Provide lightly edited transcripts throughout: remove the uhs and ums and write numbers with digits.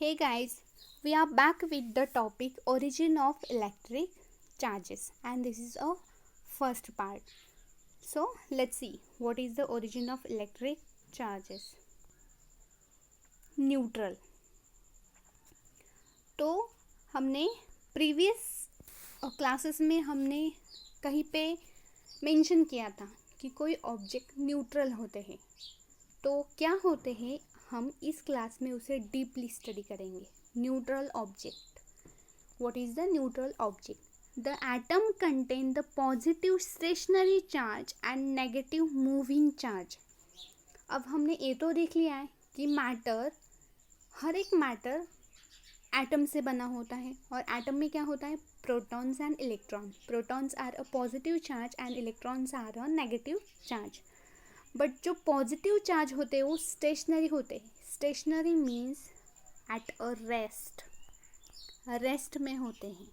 Hey guys, we are back with the topic origin of electric charges and this is our first part. So let's see what is the origin of electric charges. Neutral. तो हमने previous classes में हमने कहीं पे mention किया था कि कोई ऑब्जेक्ट न्यूट्रल होते हैं। तो क्या होते हैं हम इस क्लास में उसे डीपली स्टडी करेंगे। Neutral object, what is the neutral object? The atom contain the positive stationary charge and negative moving charge. अब हमने ये तो देख लिया है कि मैटर, हर एक मैटर एटम से बना होता है और एटम में क्या होता है? Protons and electron. Protons are a positive charge and electrons are a negative charge. But जो पॉजिटिव चार्ज होते हैं वो स्टेशनरी होते हैं। Stationary means at a rest में होते हैं।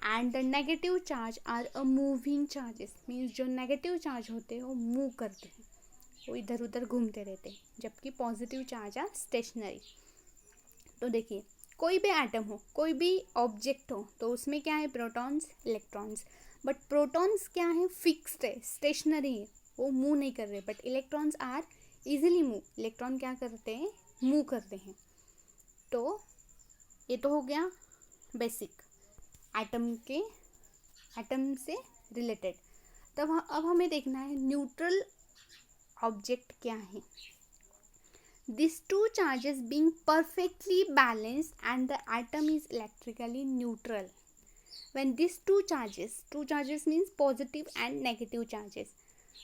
And the negative charge are a moving charges, means जो नेगेटिव चार्ज होते हैं वो मूव करते हैं, वो इधर उधर घूमते रहते हैं, जबकि पॉजिटिव चार्ज आर स्टेशनरी। तो देखिए, कोई भी एटम हो, कोई भी ऑब्जेक्ट हो, तो उसमें क्या है? Protons, electrons. बट प्रोटॉन्स क्या है? फिक्स्ड है, स्टेशनरी है, वो मूव नहीं कर रहे। But electrons are easily move. Electron क्या करते हैं? मूव करते हैं। तो ये तो हो गया बेसिक एटम से रिलेटेड। तब अब हमें देखना है न्यूट्रल ऑब्जेक्ट क्या है। These two charges being perfectly balanced and the atom is electrically neutral. When these two charges means positive and negative charges.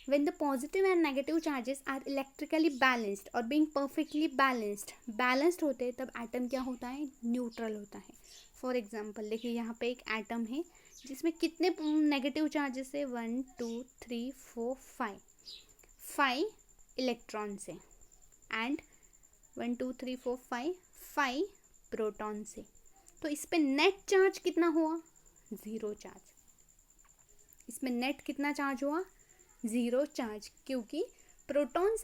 When the positive and negative charges are electrically balanced or being perfectly balanced होते हैं, तब atom क्या होता है? Neutral होता है। For example देखिए, यहाँ पे एक एटम है जिसमें कितने नेगेटिव चार्जेस है? 1 2 3 4 5 इलेक्ट्रॉन्स है एंड 1 2 3 4 5 प्रोटॉन से। तो इस पे नेट चार्ज कितना हुआ? 0 चार्ज। इसमें नेट कितना चार्ज हुआ? 0 चार्ज, क्योंकि protons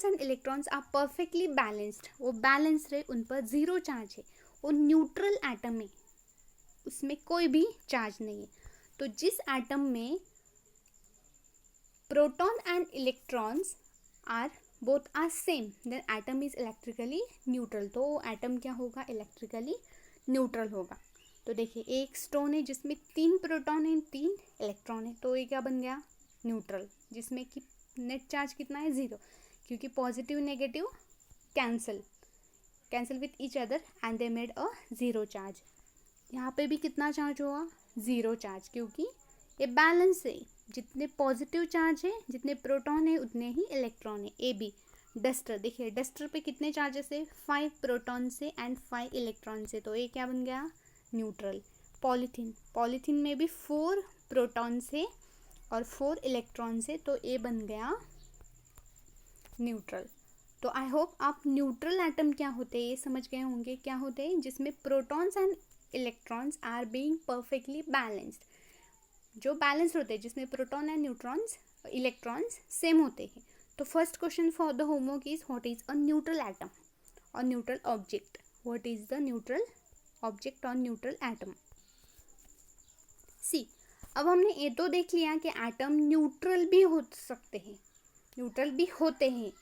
and electrons are perfectly balanced. वो बैलेंस्ड है, उन पर 0 चार्ज है। वो न्यूट्रल एटम है, उसमें कोई भी चार्ज नहीं है। तो जिस एटम में proton and electrons are both are same, then atom is electrically neutral. तो एटम क्या होगा? इलेक्ट्रिकली न्यूट्रल होगा। तो देखिए, एक स्टोन है जिसमें 3 प्रोटॉन है 3 इलेक्ट्रॉन है, तो ये क्या बन गया? न्यूट्रल, जिसमें कि नेट चार्ज कितना है? 0, क्योंकि positive negative cancel with each other and they made a 0 charge. यहाँ पे भी कितना चार्ज हुआ? 0 चार्ज, क्योंकि ये बैलेंस है। जितने पॉजिटिव चार्ज है, जितने प्रोटॉन है, उतने ही इलेक्ट्रॉन है। ए बी डस्टर, देखिए डस्टर पे कितने चार्जेस है? 5 प्रोटॉन से एंड 5 इलेक्ट्रॉन से, तो ये क्या बन गया? न्यूट्रल। पॉलीथीन में भी 4 प्रोटॉन से और 4 इलेक्ट्रॉन से, तो ये बन गया न्यूट्रल। तो आई होप आप न्यूट्रल एटम क्या होते हैं ये समझ गए होंगे। क्या होते हैं? जिसमें protons and electrons are being perfectly balanced. जो बैलेंस होते हैं, जिसमें proton and neutrons electrons same होते हैं। तो first question for the homework is what is a neutral atom और neutral object. What is the neutral object और neutral atom? See, अब हमने ये तो देख लिया कि एटम न्यूट्रल भी हो सकते हैं, न्यूट्रल भी होते हैं।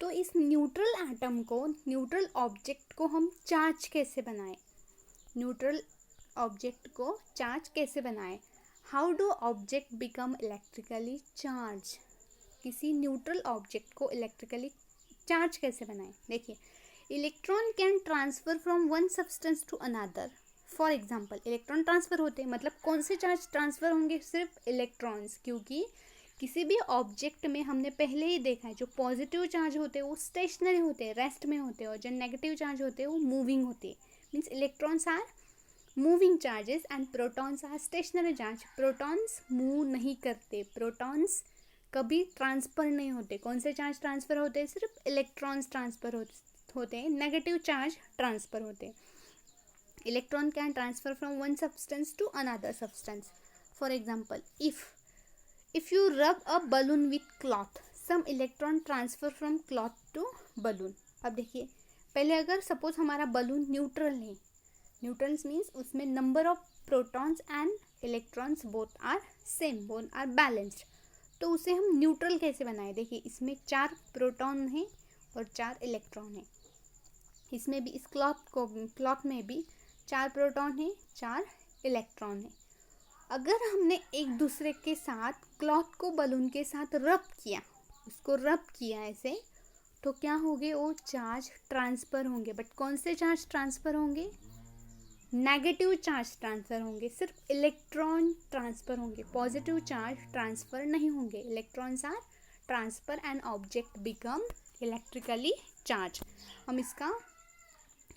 तो इस न्यूट्रल एटम को, न्यूट्रल ऑब्जेक्ट को हम चार्ज कैसे बनाएं? न्यूट्रल ऑब्जेक्ट को चार्ज कैसे बनाएं? How do object become electrically charge? किसी न्यूट्रल ऑब्जेक्ट को इलेक्ट्रिकली चार्ज कैसे बनाएं? देखिए, electron can transfer from one substance to another. For example, electron transfer होते हैं, मतलब कौन से चार्ज ट्रांसफर होंगे? सिर्फ इलेक्ट्रॉन्स, क्योंकि किसी भी ऑब्जेक्ट में हमने पहले ही देखा है, जो पॉजिटिव चार्ज होते हैं वो स्टेशनरी होते हैं, रेस्ट में होते हैं, और जो नेगेटिव चार्ज होते हैं वो मूविंग होते हैं। Means electrons are moving charges and protons are stationary charge. Protons move नहीं करते, प्रोटॉन्स कभी ट्रांसफर नहीं होते। कौन से चार्ज ट्रांसफर होते हैं? सिर्फ इलेक्ट्रॉन्स ट्रांसफर होते हैं, नेगेटिव चार्ज ट्रांसफर होते हैं। Electron can transfer from one substance to another substance. For example, if you rub a balloon with cloth, some electron transfer from cloth to balloon. अब देखिए, पहले अगर सपोज हमारा balloon neutral है, neutrals means उसमें number of protons and electrons both are same, both are balanced, तो उसे हम न्यूट्रल कैसे बनाए। देखिए इसमें 4 प्रोटॉन हैं और 4 इलेक्ट्रॉन हैं। इसमें भी, इस क्लॉथ में भी 4 प्रोटॉन हैं, 4 इलेक्ट्रॉन हैं। अगर हमने एक दूसरे के साथ क्लॉथ को बलून के साथ रब किया, उसको रब किया ऐसे, तो क्या होंगे, वो चार्ज ट्रांसफ़र होंगे। बट कौन से चार्ज ट्रांसफ़र होंगे, नेगेटिव चार्ज ट्रांसफ़र होंगे, सिर्फ इलेक्ट्रॉन ट्रांसफ़र होंगे, पॉजिटिव चार्ज ट्रांसफ़र नहीं होंगे। Electrons are transfer and object become electrically charge. हम इसका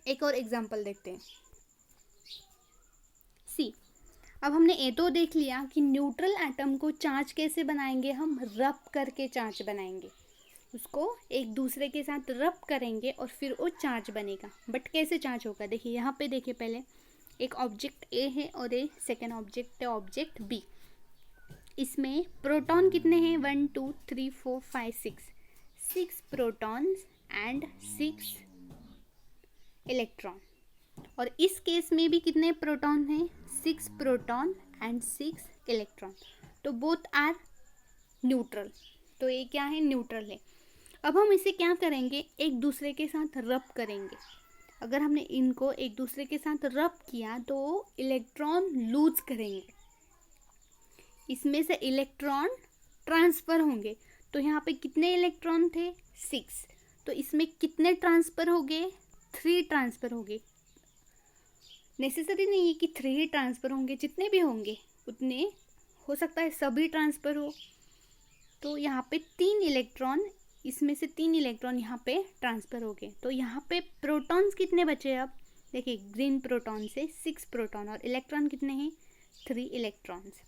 एक और एग्जांपल देखते हैं। सी, अब हमने ये तो देख लिया कि न्यूट्रल एटम को चार्ज कैसे बनाएंगे, हम रब करके चार्ज बनाएंगे, उसको एक दूसरे के साथ रब करेंगे और फिर वो चार्ज बनेगा। बट कैसे चार्ज होगा, देखिए यहाँ पे देखिए, पहले एक ऑब्जेक्ट ए है और एक सेकेंड ऑब्जेक्ट है, ऑब्जेक्ट बी। इसमें प्रोटॉन कितने हैं, 1 2 3 4 5 6 प्रोटॉन्स एंड 6 इलेक्ट्रॉन। और इस केस में भी कितने प्रोटॉन हैं, 6 प्रोटॉन एंड 6 इलेक्ट्रॉन, तो बोथ आर न्यूट्रल, तो ये क्या है, न्यूट्रल है। अब हम इसे क्या करेंगे, एक दूसरे के साथ रब करेंगे। अगर हमने इनको एक दूसरे के साथ रब किया तो इलेक्ट्रॉन लूज करेंगे, इसमें से इलेक्ट्रॉन ट्रांसफ़र होंगे। तो यहाँ पे कितने इलेक्ट्रॉन थे, 6, तो इसमें कितने ट्रांसफ़र हो गए, 3 ट्रांसफ़र हो गए। नेसेसरी नहीं है कि 3 ही ट्रांसफ़र होंगे, जितने भी होंगे उतने, हो सकता है सभी ट्रांसफ़र हो। तो यहाँ पे 3 इलेक्ट्रॉन, इसमें से 3 इलेक्ट्रॉन यहाँ पे ट्रांसफ़र हो गए। तो यहाँ पे प्रोटॉन्स कितने बचे, अब देखिए ग्रीन प्रोटॉन से 6 प्रोटॉन और इलेक्ट्रॉन कितने हैं, 3 इलेक्ट्रॉन्स।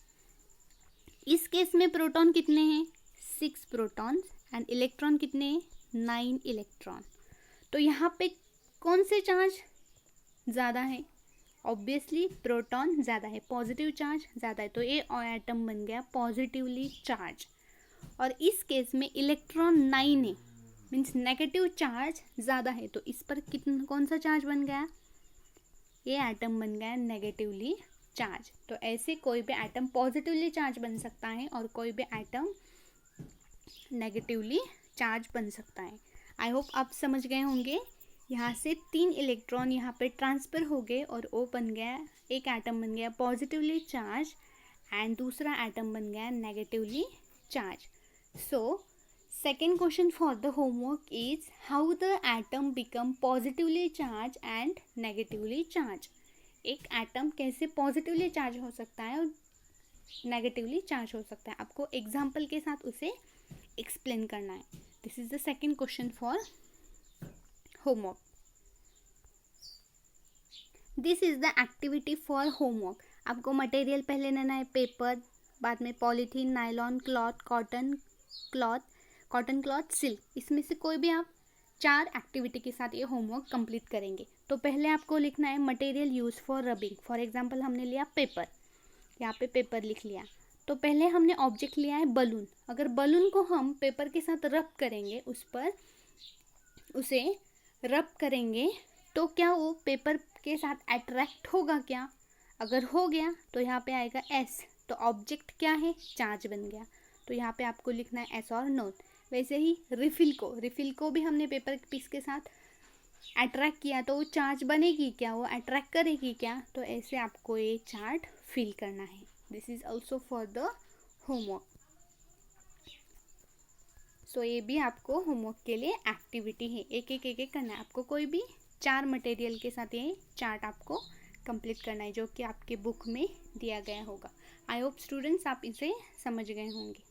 इस केस में प्रोटॉन कितने हैं, 6 प्रोटॉन्स एंड इलेक्ट्रॉन कितने हैं, 9 इलेक्ट्रॉन। तो यहाँ पे कौन से चार्ज ज़्यादा है, ऑब्वियसली प्रोटॉन ज़्यादा है, पॉजिटिव चार्ज ज़्यादा है, तो ये एटम बन गया पॉजिटिवली चार्ज। और इस केस में इलेक्ट्रॉन 9 है, मीन्स नेगेटिव चार्ज ज़्यादा है, तो इस पर कितना, कौन सा चार्ज बन गया, ये एटम बन गया नेगेटिवली चार्ज। तो ऐसे कोई भी एटम पॉजिटिवली चार्ज बन सकता है और कोई भी एटम नेगेटिवली चार्ज बन सकता है। आई होप आप समझ गए होंगे। यहाँ से 3 इलेक्ट्रॉन यहाँ पे ट्रांसफ़र हो गए और वो बन गया, एक एटम बन गया पॉजिटिवली चार्ज एंड दूसरा एटम बन गया negatively charge. So, second question for the homework is how the atom become positively charged and negatively charged. एक एटम कैसे पॉजिटिवली चार्ज हो सकता है और नेगेटिवली चार्ज हो सकता है, आपको एग्जाम्पल के साथ उसे एक्सप्लेन करना है। This is the second question for homework. This is the activity for homework. आपको मटेरियल पहले लेना है, पेपर, बाद में polythene, nylon cloth, cotton cloth, silk. इसमें से कोई भी आप 4 एक्टिविटी के साथ ये होमवर्क कंप्लीट करेंगे। तो पहले आपको लिखना है material use for rubbing. For example हमने लिया पेपर, यहाँ पे पेपर लिख लिया। तो पहले हमने ऑब्जेक्ट लिया है बलून। अगर बलून को हम पेपर के साथ रब करेंगे, उस पर उसे रब करेंगे, तो क्या वो पेपर के साथ अट्रैक्ट होगा क्या, अगर हो गया तो यहाँ पे आएगा एस, तो ऑब्जेक्ट क्या है, चार्ज बन गया। तो यहाँ पे आपको लिखना है एस और नोट। वैसे ही रिफिल को भी हमने पेपर के पीस के साथ अट्रैक्ट किया, तो वो चार्ज बनेगी क्या, वो अट्रैक्ट करेगी क्या, तो ऐसे आपको ये चार्ट फिल करना है। This is also for the homework. So ये भी आपको होमवर्क के लिए एक्टिविटी है, एक एक करना है आपको। कोई भी 4 मटेरियल के साथ ये चार्ट आपको कंप्लीट करना है, जो कि आपके बुक में दिया गया होगा। आई होप स्टूडेंट्स आप इसे समझ गए होंगे।